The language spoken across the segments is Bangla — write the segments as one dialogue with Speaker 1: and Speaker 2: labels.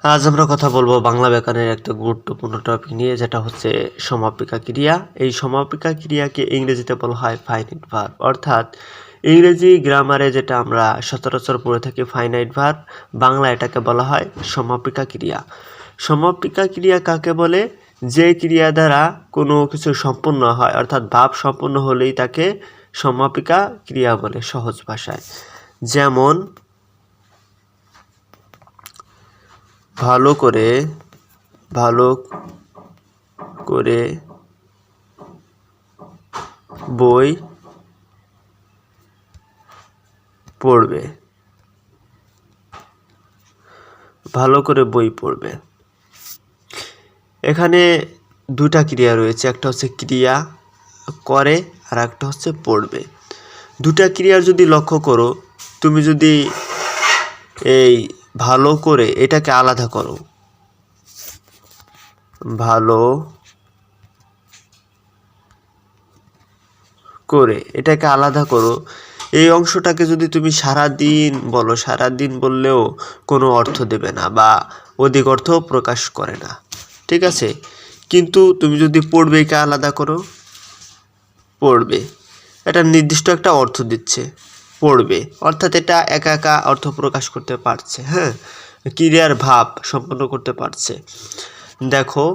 Speaker 1: আজ আমরা কথা বলবো বাংলা ব্যাকরণের একটা গুরুত্বপূর্ণ টপিক নিয়ে, যেটা হচ্ছে সমাপিকা ক্রিয়া। এই সমাপিকা ক্রিয়াকে ইংরেজিতে বলা হয় ফাইনাইট ভার্ব, অর্থাৎ ইংরেজি গ্রামারে যেটা আমরা সচরাচর পড়ে থাকি ফাইনাইট ভার্ব, বাংলা এটাকে বলা হয় সমাপিকা ক্রিয়া। সমাপিকা ক্রিয়া কাকে বলে? যে ক্রিয়া দ্বারা কোনো কিছু সম্পূর্ণ হয়, অর্থাৎ ভাব সম্পূর্ণ হলেই তাকে সমাপিকা ক্রিয়া বলে সহজ ভাষায়। যেমন ভালো করে বই পড়বে, ভালো করে বই পড়বে। এখানে দুটা ক্রিয়া রয়েছে, একটা হচ্ছে ক্রিয়া করে আর একটা হচ্ছে পড়বে। দুটা ক্রিয়ার যদি লক্ষ্য করো, তুমি যদি এই ভালো করে এটাকে আলাদা করো, ভালো করে এটাকে আলাদা করো, এই অংশটাকে যদি তুমি সারাদিন বলো, সারাদিন বললেও কোনো অর্থ দেবে না বা অধিক অর্থ প্রকাশ করে না, ঠিক আছে। কিন্তু তুমি যদি পড়বেকে আলাদা করো, পড়বে এটা নির্দিষ্ট একটা অর্থ দিচ্ছে, পড়বে অর্থাৎ এটা একা একা অর্থ প্রকাশ করতে পারছে, হ্যাঁ, ক্রিয়ার ভাব সম্পন্ন করতে পারছে। দেখো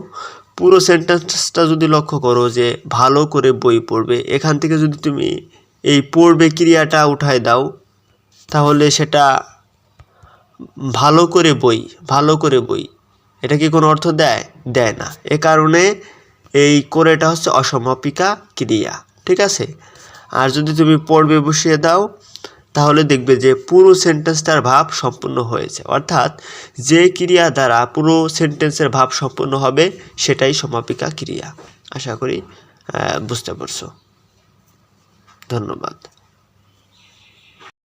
Speaker 1: পুরো সেন্টেন্সটা যদি লক্ষ্য করো যে ভালো করে বই পড়বে, এখান থেকে যদি তুমি এই পড়বে ক্রিয়াটা উঠায় দাও, তাহলে সেটা ভালো করে বই এটা কি কোনো অর্থ দেয় না। এ কারণে এই করেটা হচ্ছে অসমাপিকা ক্রিয়া, ঠিক আছে। আর যদি তুমি পড়বে বসিয়ে দাও, তাহলে দেখবে যে পুরো সেন্টেন্সটার ভাব সম্পূর্ণ হয়েছে, অর্থাৎ যে ক্রিয়া দ্বারা পুরো সেন্টেন্সের ভাব সম্পূর্ণ হবে সেটাই সমাপিকা ক্রিয়া। আশা করি বুঝতে পারছো। ধন্যবাদ।